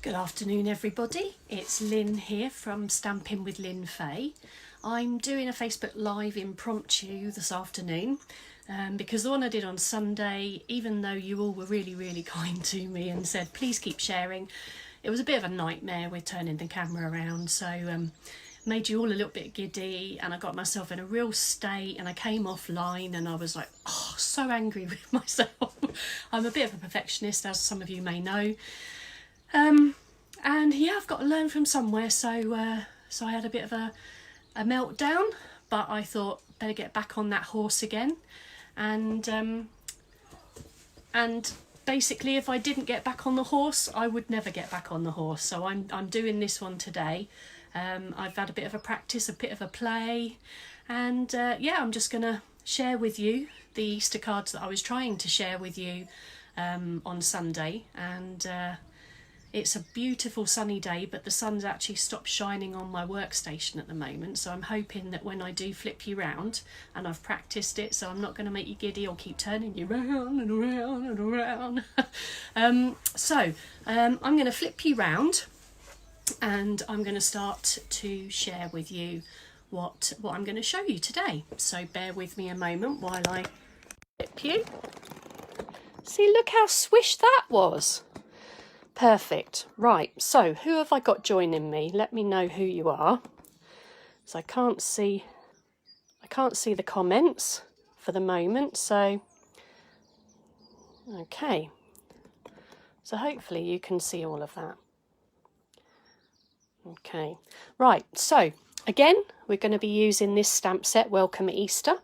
Good afternoon everybody, it's Lynne here from Stampin' with Lynne Fahey. I'm doing a Facebook Live impromptu this afternoon because the one I did on Sunday, even though you all were really kind to me and said please keep sharing, it was a bit of a nightmare with turning the camera around, so made you all a little bit giddy and I got myself in a real state and I came offline and I was like, oh, so angry with myself. I'm a bit of a perfectionist, as some of you may know. And yeah, I've got to learn from somewhere, so I had a bit of a meltdown, but I thought better get back on that horse again, and basically if I didn't get back on the horse I would never get back on the horse, so I'm doing this one today. I've had a bit of a practice, a bit of a play, and yeah, I'm just gonna share with you the Easter cards that I was trying to share with you on Sunday, and it's a beautiful sunny day, but the sun's actually stopped shining on my workstation at the moment, so I'm hoping that when I do flip you round, and I've practiced it, so I'm not going to make you giddy or keep turning you round and around and around. I'm going to flip you round and I'm going to start to share with you what I'm going to show you today. So bear with me a moment while I flip you. See, look how swish that was. Perfect. Right, so who have I got joining me? Let me know who you are. So I can't see the comments for the moment, so okay. So hopefully you can see all of that. Okay. Right, so again, we're going to be using this stamp set, Welcome Easter.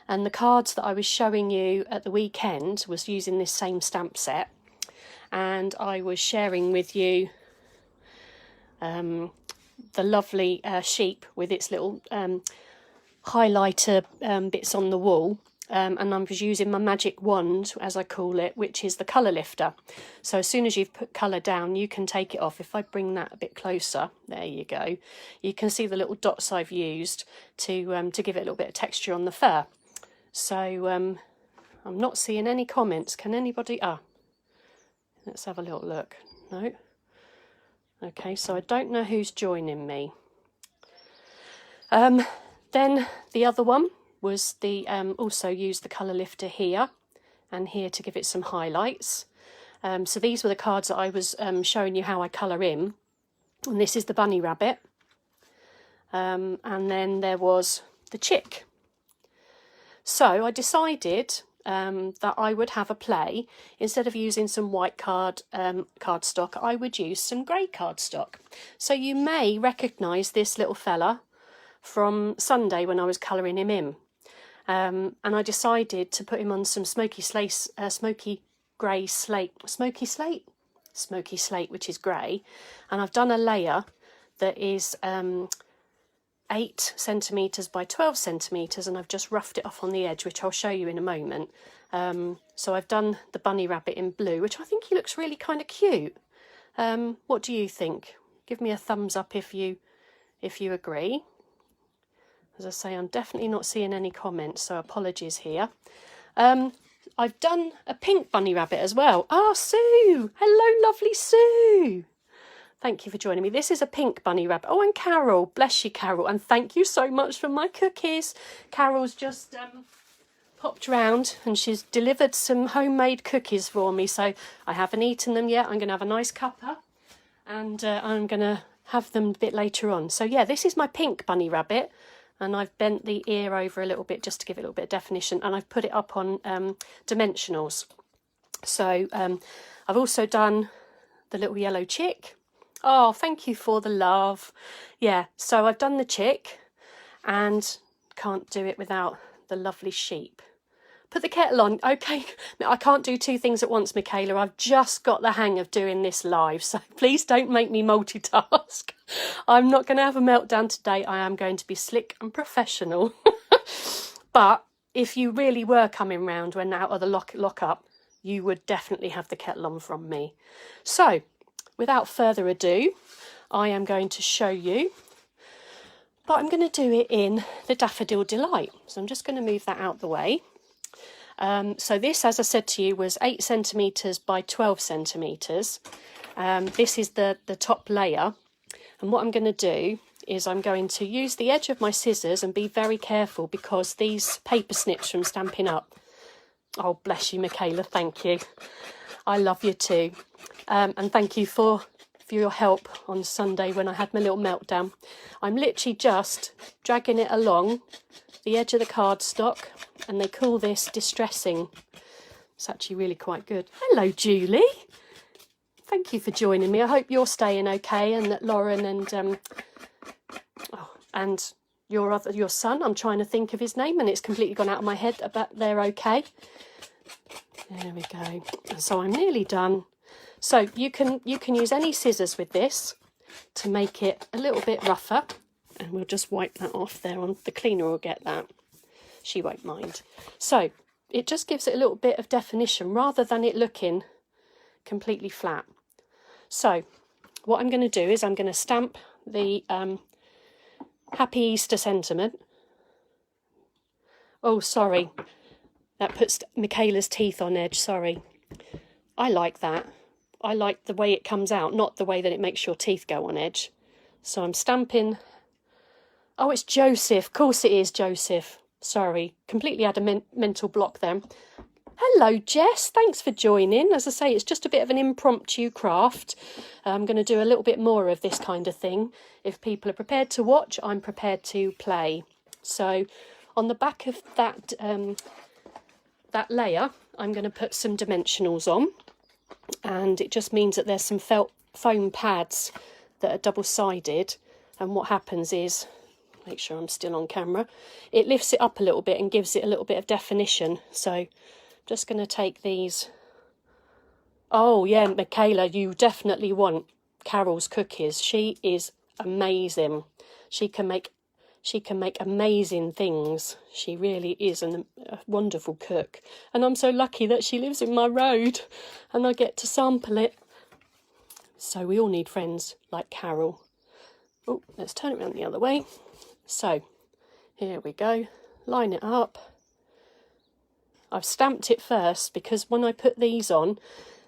And the cards that I was showing you at the weekend was using this same stamp set. And I was sharing with you the lovely sheep with its little highlighter bits on the wall, and I was using my magic wand, as I call it, which is the colour lifter. So as soon as you've put colour down, you can take it off. If I bring that a bit closer, there you go, you can see the little dots I've used to give it a little bit of texture on the fur. So I'm not seeing any comments. Can anybody... let's have a little look. No. Okay, so I don't know who's joining me. Then the other one was the also used the colour lifter here and here to give it some highlights. So these were the cards that I was showing you how I colour in. And this is the bunny rabbit. And then there was the chick. So I decided that I would have a play. Instead of using some white cardstock, I would use some grey cardstock. So you may recognise this little fella from Sunday when I was colouring him in. And I decided to put him on some smoky slate, which is grey. And I've done a layer that is 8 centimetres by 12 centimetres, and I've just roughed it off on the edge, which I'll show you in a moment. So I've done the bunny rabbit in blue, which I think he looks really kind of cute. What do you think? Give me a thumbs up if you agree. As I say, I'm definitely not seeing any comments, so apologies here. I've done a pink bunny rabbit as well. Ah, Sue! Hello, lovely Sue! Thank you for joining me. This is a pink bunny rabbit. Oh, and Carol. Bless you, Carol. And thank you so much for my cookies. Carol's just popped round and she's delivered some homemade cookies for me. So I haven't eaten them yet. I'm going to have a nice cuppa and I'm going to have them a bit later on. So yeah, this is my pink bunny rabbit. And I've bent the ear over a little bit just to give it a little bit of definition. And I've put it up on dimensionals. So I've also done the little yellow chick. Oh, thank you for the love. Yeah, so I've done the chick and can't do it without the lovely sheep. Put the kettle on. Okay, I can't do 2 things at once, Michaela. I've just got the hang of doing this live, so please don't make me multitask. I'm not going to have a meltdown today. I am going to be slick and professional. But if you really were coming round when out of the lock up, you would definitely have the kettle on from me. So, without further ado, I am going to show you, but I'm going to do it in the Daffodil Delight. So I'm just going to move that out the way. So this, as I said to you, was 8 centimetres by 12 centimetres. This is the top layer, and what I'm going to do is I'm going to use the edge of my scissors and be very careful, because these paper snips from Stampin' Up, oh bless you Michaela, thank you, I love you too, and thank you for your help on Sunday when I had my little meltdown. I'm literally just dragging it along the edge of the cardstock, and they call this distressing. It's actually really quite good. Hello Julie, thank you for joining me. I hope you're staying okay, and that Lauren and your son, I'm trying to think of his name and it's completely gone out of my head, but they're okay. There we go. So I'm nearly done. So you can use any scissors with this to make it a little bit rougher, and we'll just wipe that off there. On the cleaner will get that, she won't mind. So it just gives it a little bit of definition rather than it looking completely flat. So what I'm going to do is I'm going to stamp the Happy Easter sentiment. Oh sorry, that puts Michaela's teeth on edge, sorry. I like that. I like the way it comes out, not the way that it makes your teeth go on edge. So I'm stamping. Oh, it's Joseph. Of course it is Joseph. Sorry, completely had a mental block then. Hello, Jess. Thanks for joining. As I say, it's just a bit of an impromptu craft. I'm going to do a little bit more of this kind of thing. If people are prepared to watch, I'm prepared to play. So on the back of that, that layer, I'm going to put some dimensionals on. And it just means that there's some felt foam pads that are double-sided, and what happens is, make sure I'm still on camera, it lifts it up a little bit and gives it a little bit of definition. So I'm just going to take these. Oh yeah, Michaela, you definitely want Carol's cookies. She is amazing. She can make amazing things. She really is a wonderful cook, and I'm so lucky that she lives in my road and I get to sample it. So we all need friends like Carol. Oh, let's turn it around the other way. So here we go, line it up. I've stamped it first because when I put these on,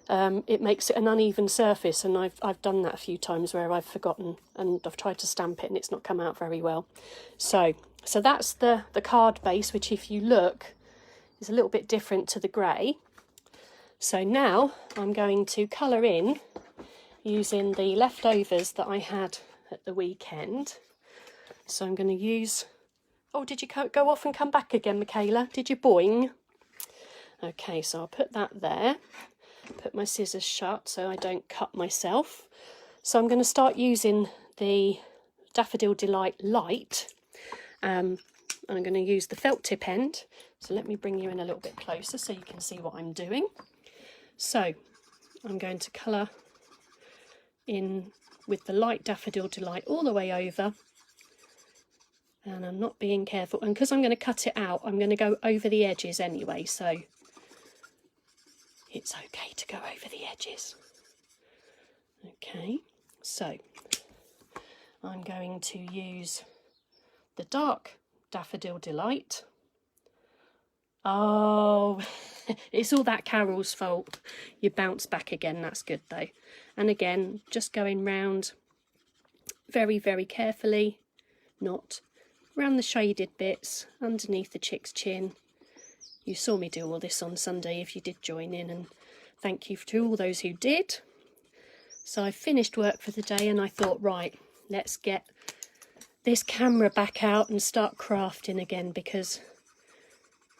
it makes it an uneven surface, and I've done that a few times where I've forgotten and I've tried to stamp it and it's not come out very well. So that's the card base, which if you look is a little bit different to the grey. So now I'm going to colour in using the leftovers that I had at the weekend. So I'm going to use, oh, did you go off and come back again, Michaela? Did you boing? Okay, so I'll put that there. Put my scissors shut so I don't cut myself. So I'm going to start using the Daffodil Delight Light, and I'm going to use the felt tip end. So let me bring you in a little bit closer so you can see what I'm doing. So I'm going to colour in with the light Daffodil Delight all the way over, and I'm not being careful, and because I'm going to cut it out, I'm going to go over the edges anyway, so it's okay to go over the edges. Okay, so I'm going to use the dark Daffodil Delight. Oh, it's all that Carol's fault. You bounce back again, that's good though. And again, just going round very, very carefully, not around the shaded bits, underneath the chick's chin. You saw me do all this on Sunday if you did join in, and thank you to all those who did. So I finished work for the day and I thought, right, let's get this camera back out and start crafting again, because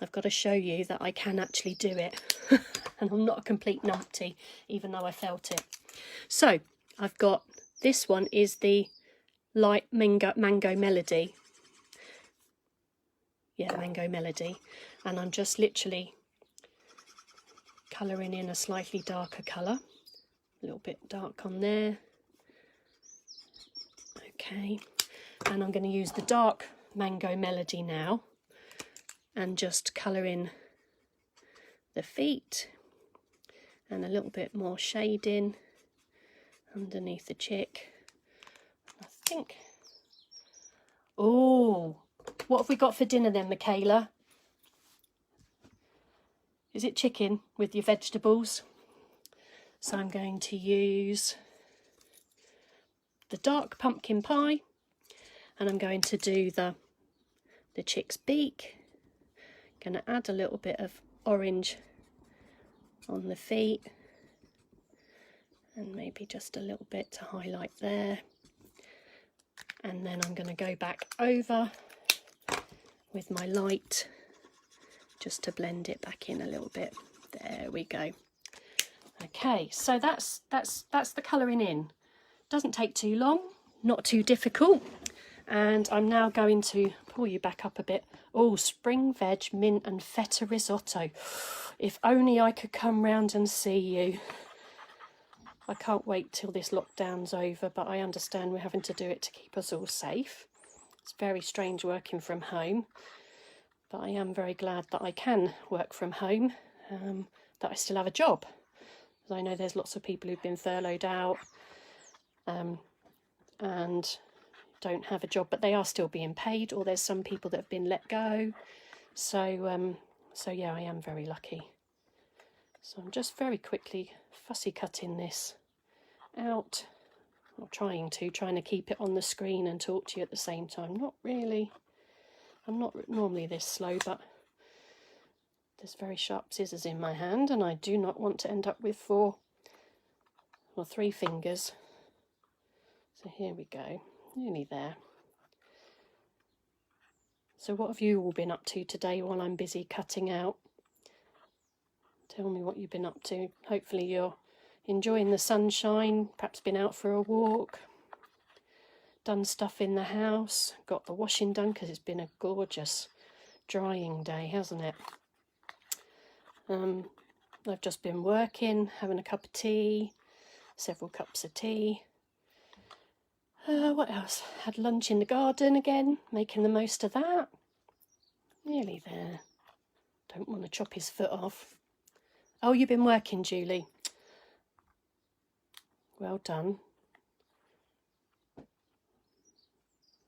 I've got to show you that I can actually do it. And I'm not a complete numpty, even though I felt it. So I've got, this one is the light mango melody. Yeah, Mango Melody, and I'm just literally colouring in a slightly darker colour, a little bit dark on there. Okay, and I'm going to use the dark Mango Melody now and just colour in the feet and a little bit more shading underneath the chick. I think, oh, what have we got for dinner then, Michaela? Is it chicken with your vegetables? So I'm going to use the dark pumpkin pie, and I'm going to do the chick's beak. Going to add a little bit of orange on the feet, and maybe just a little bit to highlight there. And then I'm going to go back over with my light just to blend it back in a little bit. There we go. Okay, so that's the colouring in. Doesn't take too long, not too difficult. And I'm now going to pull you back up a bit. Oh, spring veg, mint and feta risotto. If only I could come round and see you. I can't wait till this lockdown's over, but I understand we're having to do it to keep us all safe. It's very strange working from home, but I am very glad that I can work from home, that I still have a job. I know there's lots of people who've been furloughed out and don't have a job, but they are still being paid, or there's some people that have been let go. So yeah, I am very lucky. So I'm just very quickly fussy cutting this out, or trying to keep it on the screen and talk to you at the same time. Not really, I'm not normally this slow, but there's very sharp scissors in my hand, and I do not want to end up with 4 or 3 fingers. So here we go, nearly there. So what have you all been up to today while I'm busy cutting out? Tell me what you've been up to. Hopefully you're enjoying the sunshine, perhaps been out for a walk, done stuff in the house, got the washing done because it's been a gorgeous drying day, hasn't it? I've just been working, having a cup of tea, several cups of tea. What else? Had lunch in the garden again, making the most of that. Nearly there. Don't want to chop his foot off. Oh, you've been working, Julie. Well done.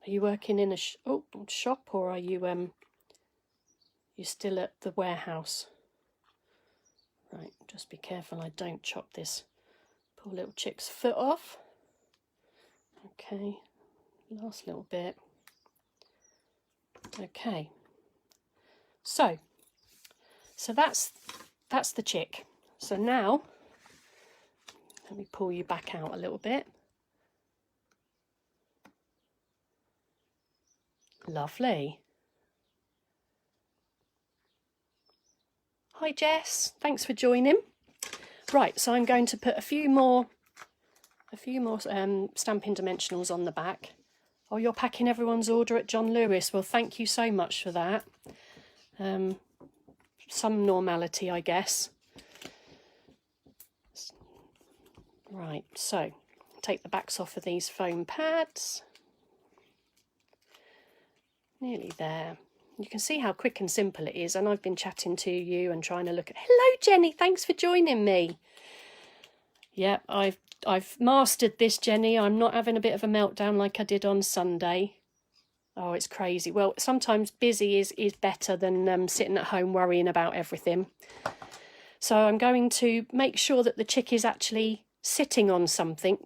Are you working in a shop, or are you you still at the warehouse? Right, just be careful I don't chop this poor little chick's foot off. Okay, last little bit. Okay, so that's the chick. So now let me pull you back out a little bit. Lovely. Hi Jess, thanks for joining. Right, so I'm going to put a few more Stampin' Dimensionals on the back. Oh, you're packing everyone's order at John Lewis. Well, thank you so much for that. Some normality, I guess. Right, so take the backs off of these foam pads. Nearly there. You can see how quick and simple it is, and I've been chatting to you and trying to look at... Hello Jenny, thanks for joining me. Yeah, I've mastered this, Jenny. I'm not having a bit of a meltdown like I did on Sunday. Oh, it's crazy. Well, sometimes busy is better than sitting at home worrying about everything. So I'm going to make sure that the chick is actually sitting on something,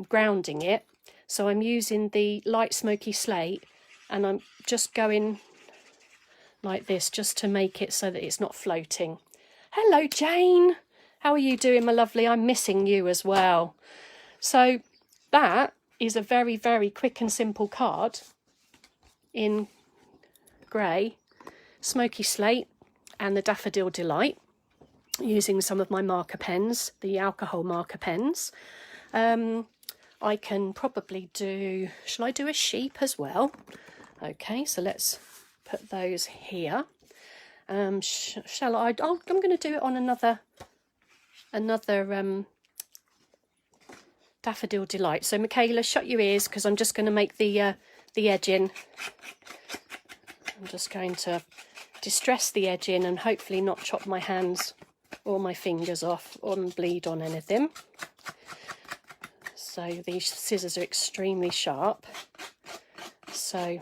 grounding it. So I'm using the light smoky slate, and I'm just going like this just to make it so that it's not floating. Hello Jane, how are you doing, my lovely? I'm missing you as well. So that is a very, very quick and simple card in grey, smoky slate and the Daffodil Delight, using some of my marker pens, the alcohol marker pens. I can probably do, shall I do a sheep as well? Okay, so let's put those here. Shall I? Oh, I'm going to do it on another Daffodil Delight. So Michaela, shut your ears because I'm just going to make the edging. I'm just going to distress the edging and hopefully not chop my hands or my fingers off or bleed on anything. So these scissors are extremely sharp. So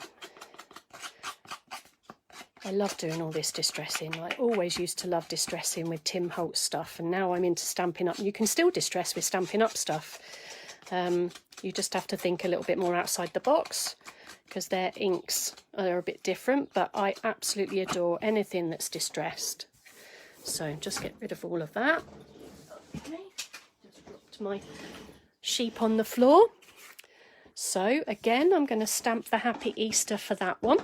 I love doing all this distressing. I always used to love distressing with Tim Holtz stuff, and now I'm into Stampin' Up. You can still distress with Stampin' Up stuff. You just have to think a little bit more outside the box because their inks are a bit different, but I absolutely adore anything that's distressed. So just get rid of all of that. Okay, just dropped my sheep on the floor. So again, I'm going to stamp the Happy Easter for that one.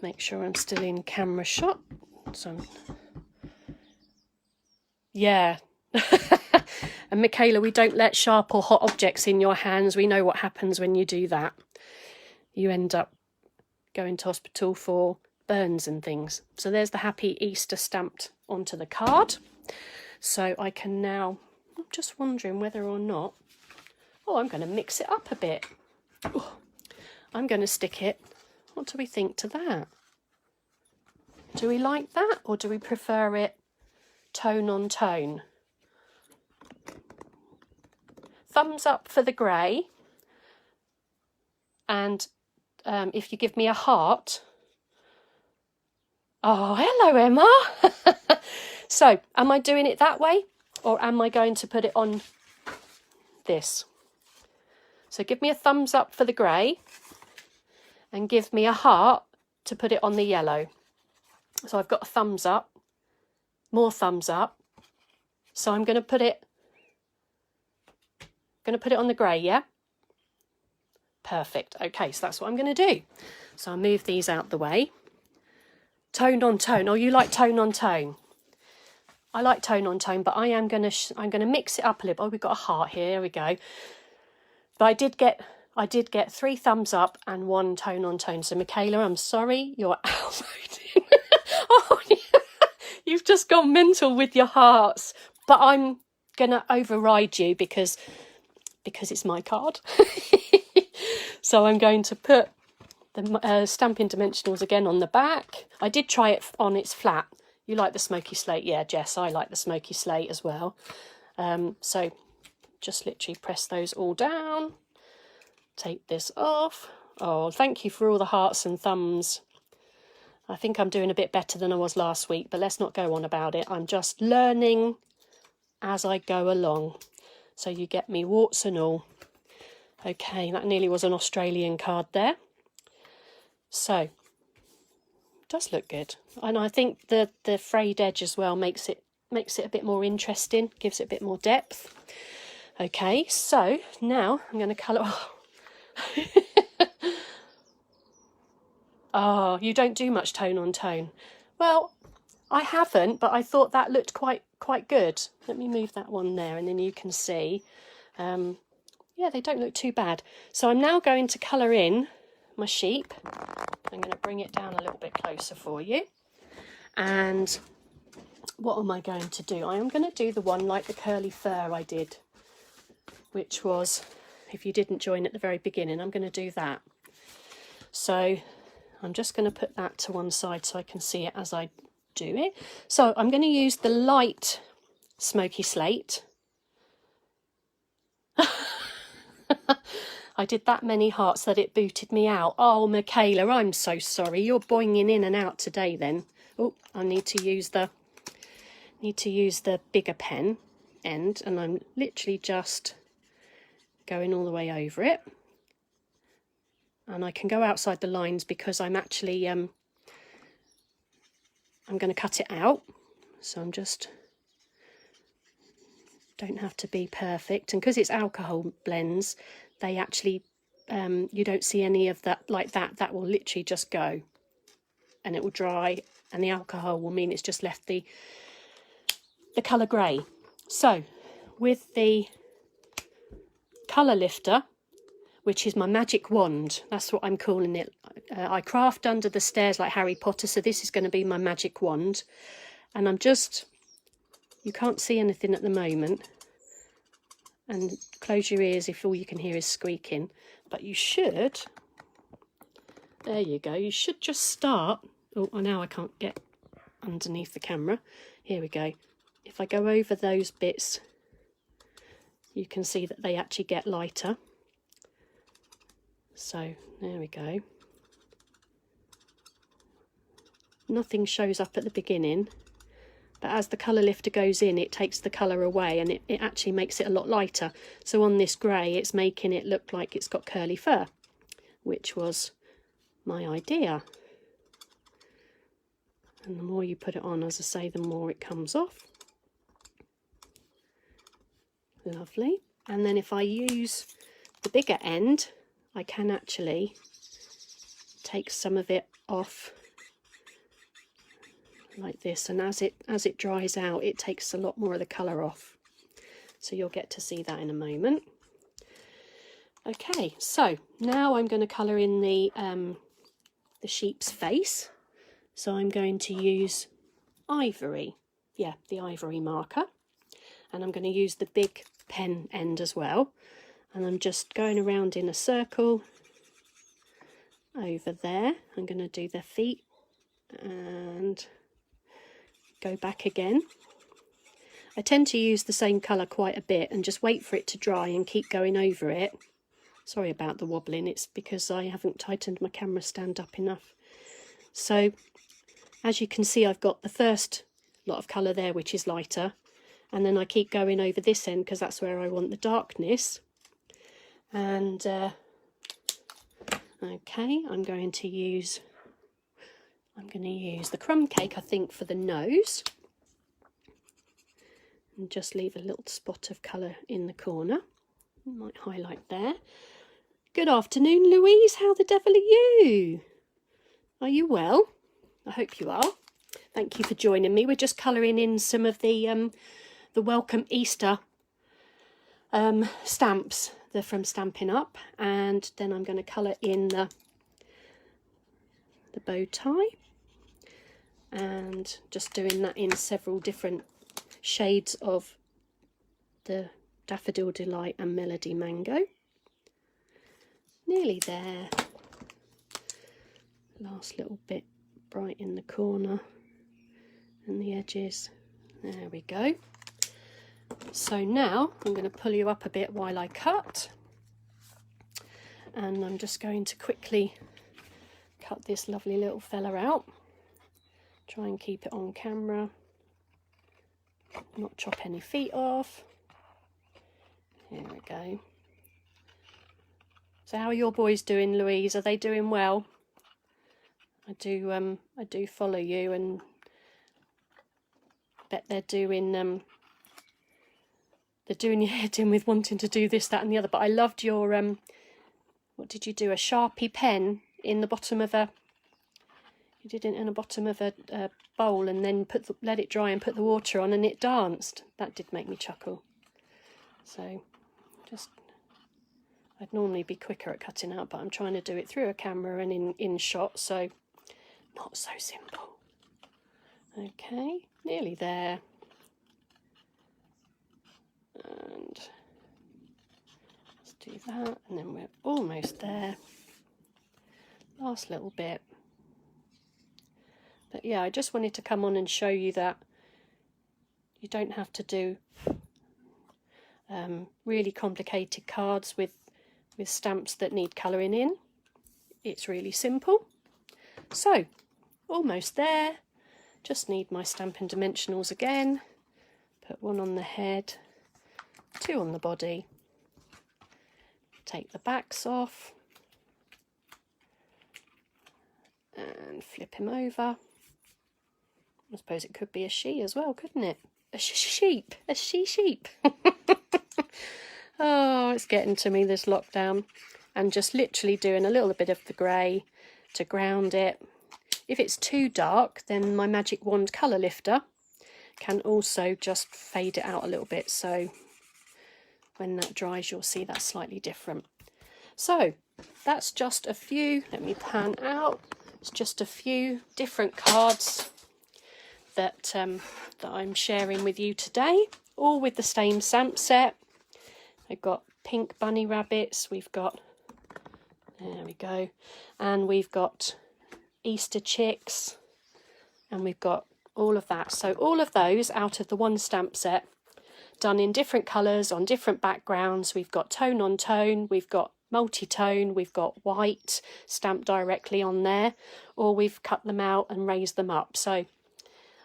Make sure I'm still in camera shot. So yeah. And Michaela, we don't let sharp or hot objects in your hands. We know what happens when you do that. You end up going to hospital for burns and things. So there's the Happy Easter stamped onto the card. So I can now, I'm just wondering whether or not, oh, I'm going to mix it up a bit. Oh, I'm going to stick it, what do we think to that? Do we like that, or do we prefer it tone on tone? Thumbs up for the grey, and if you give me a heart. Oh, hello Emma. So am I doing it that way, or am I going to put it on this? So give me a thumbs up for the grey and give me a heart to put it on the yellow. So I've got a thumbs up, more thumbs up. So I'm going to put it on the grey, yeah? Perfect. Okay, so that's what I'm going to do. So I'll move these out the way. Tone on tone. Oh, you like tone on tone? I like tone on tone, but I'm going to mix it up a little. Oh, we've got a heart here. Here we go. But I did get 3 thumbs up and 1 tone on tone. So Michaela, I'm sorry, you're outvoting. Oh, yeah. You've just gone mental with your hearts. But I'm going to override you because it's my card. So I'm going to put the Stampin' Dimensionals again on the back. I did try it on its flat. You like the smoky slate? Yeah, Jess, I like the smoky slate as well. So just literally press those all down. Take this off. Oh, thank you for all the hearts and thumbs. I think I'm doing a bit better than I was last week, but let's not go on about it. I'm just learning as I go along. So you get me, warts and all. Okay, that nearly was an Australian card there. So, it does look good. And I think the frayed edge as well makes it a bit more interesting, gives it a bit more depth. Okay, so now I'm going to colour... Oh. Oh, you don't do much tone on tone. Well, I haven't, but I thought that looked quite good. Let me move that one there, and then you can see. Yeah, they don't look too bad. So I'm now going to colour in my sheep. I'm going to bring it down a little bit closer for you. And what am I going to do? I am going to do the one like the curly fur I did, which was, if you didn't join at the very beginning, I'm going to do that. So I'm just going to put that to one side so I can see it as I do it. So I'm going to use the light smoky slate. I did that many hearts that it booted me out. Oh, Michaela, I'm so sorry. You're boinging in and out today then. Oh, I need to use the bigger pen end, and I'm literally just going all the way over it. And I can go outside the lines because I'm actually I'm going to cut it out. So I'm just, don't have to be perfect, and because it's alcohol blends, they actually you don't see any of that like that will literally just go and it will dry, and the alcohol will mean it's just left the colour grey. So with the colour lifter, which is my magic wand, that's what I'm calling it. I craft under the stairs like Harry Potter, so this is going to be my magic wand. And I'm just, you can't see anything at the moment, and close your ears if all you can hear is squeaking, but you should, there you go, you should just start. Oh, now I can't get underneath the camera. Here we go. If I go over those bits, you can see that they actually get lighter. So there we go. nothing shows up at the beginning, but as the colour lifter goes in, it takes the colour away, and it actually makes it a lot lighter. So on this grey, it's making it look like it's got curly fur, which was my idea. And the more you put it on, as I say, the more it comes off. Lovely. And then if I use the bigger end, I can actually take some of it off like this, and as it dries out, it takes a lot more of the colour off. So you'll get to see that in a moment. Okay, so now I'm going to colour in the sheep's face. So I'm going to use ivory, the ivory marker, and I'm going to use the big pen end as well, and I'm just going around in a circle over there. I'm going to do their feet and go back again. I tend to use the same colour quite a bit and just wait for it to dry and keep going over it. Sorry about the wobbling, it's because I haven't tightened my camera stand up enough. So as you can see, I've got the first lot of colour there, which is lighter, and then I keep going over this end because that's where I want the darkness. And okay, I'm going to use the crumb cake, I think, for the nose, and just leave a little spot of colour in the corner. Might highlight there. Good afternoon, Louise. How the devil are you? Are you well? I hope you are. Thank you for joining me. We're just colouring in some of the Welcome Easter stamps. They're from Stampin' Up, and then I'm going to colour in the bow tie, and just doing that in several different shades of the Daffodil Delight and Melody Mango. Nearly there. Last little bit bright in the corner and the edges. There we go. So now I'm going to pull you up a bit while I cut, and I'm just going to quickly cut this lovely little fella out. Try and keep it on camera, not chop any feet off. Here we go. So how are your boys doing, Louise? Are they doing well? I do follow you, and bet they're doing your head in with wanting to do this, that and the other. But I loved your what did you do, a Sharpie pen in the bottom of a, you did it in the bottom of a bowl, and then let it dry and put the water on, and it danced. That did make me chuckle. So just, I'd normally be quicker at cutting out, but I'm trying to do it through a camera and in shot, so not so simple. Okay, nearly there. And let's do that, and then we're almost there. Last little bit. But yeah, I just wanted to come on and show you that you don't have to do really complicated cards with stamps that need colouring in. It's really simple. So, almost there. Just need my Stampin' Dimensionals again. Put one on the head, two on the body. Take the backs off and flip him over. I suppose it could be a she as well, couldn't it? A sheep. A sheep. Oh, it's getting to me, this lockdown. And just literally doing a little bit of the grey to ground it. If it's too dark, then my magic wand colour lifter can also just fade it out a little bit. So when that dries, you'll see that's slightly different. So that's just a few, let me pan out. It's just a few different cards that I'm sharing with you today, all with the same stamp set. I've got pink bunny rabbits, we've got, there we go, and we've got Easter chicks, and we've got all of that. So all of those out of the one stamp set, done in different colours on different backgrounds. We've got tone on tone, we've got multi-tone, we've got white stamped directly on there, or we've cut them out and raised them up. So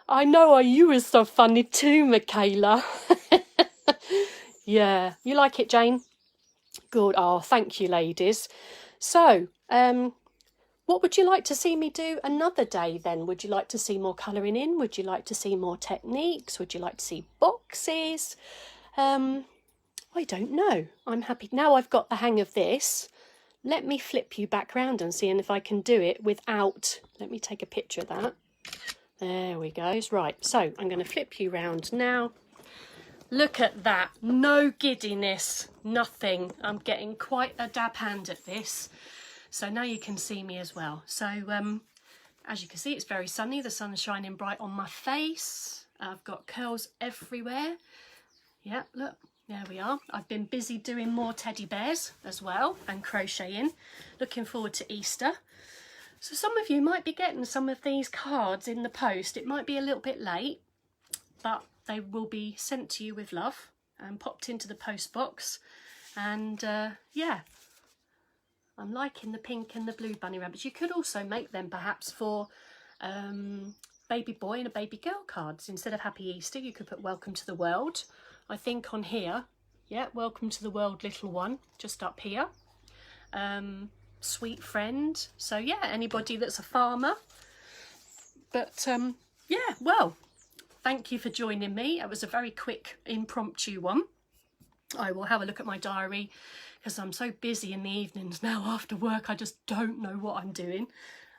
I know you were so funny too, Michaela. Yeah, you like it, Jane? Good. Oh, thank you, ladies. So, what would you like to see me do another day then? Would you like to see more colouring in? Would you like to see more techniques? Would you like to see boxes? I don't know. I'm happy. Now I've got the hang of this. Let me flip you back round and see if I can do it without... Let me take a picture of that. There we go. Right, so I'm going to flip you round now. Look at that. No giddiness. Nothing. I'm getting quite a dab hand at this. So now you can see me as well. So as you can see, it's very sunny. The sun's shining bright on my face. I've got curls everywhere. Yeah, look. There we are. I've been busy doing more teddy bears as well and crocheting. Looking forward to Easter. So some of you might be getting some of these cards in the post. It might be a little bit late, but they will be sent to you with love and popped into the post box. And yeah, I'm liking the pink and the blue bunny rabbits. You could also make them perhaps for baby boy and a baby girl cards. Instead of Happy Easter, you could put Welcome to the World. I think on here, yeah, Welcome to the World, little one, just up here. Sweet friend. So yeah, anybody that's a farmer. But yeah, well, thank you for joining me. It was a very quick impromptu one. I will have a look at my diary because I'm so busy in the evenings now after work. I just don't know what I'm doing.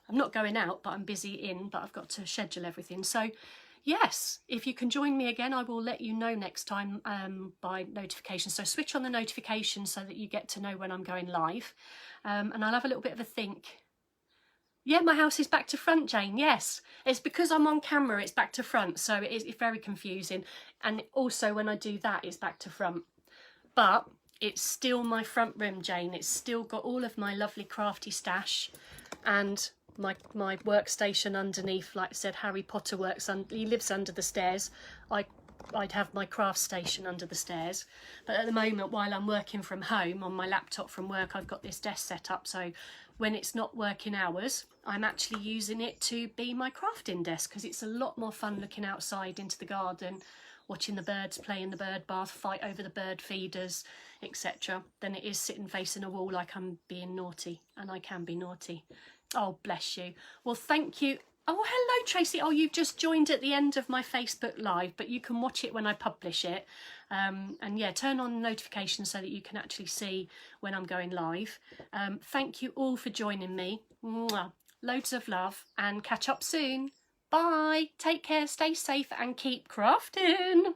I'm not going out, but I'm busy in, but I've got to schedule everything. So yes, if you can join me again, I will let you know next time by notification. So switch on the notifications so that you get to know when I'm going live. And I'll have a little bit of a think. Yeah, my house is back to front, Jane. Yes, it's because I'm on camera, it's back to front. So it's very confusing. And also when I do that, it's back to front. But it's still my front room, Jane. It's still got all of my lovely crafty stash and my workstation underneath. Like I said, Harry Potter he lives under the stairs. I'd have my craft station under the stairs, but at the moment while I'm working from home on my laptop from work, I've got this desk set up, so when it's not working hours I'm actually using it to be my crafting desk, because it's a lot more fun looking outside into the garden, watching the birds play in the bird bath, fight over the bird feeders, etc., than it is sitting facing a wall like I'm being naughty, and I can be naughty. Oh, bless you. Well, thank you. Oh, hello, Tracy. Oh, you've just joined at the end of my Facebook Live, but you can watch it when I publish it. And yeah, turn on notifications so that you can actually see when I'm going live. Thank you all for joining me. Mwah. Loads of love and catch up soon. Bye. Take care, stay safe and keep crafting.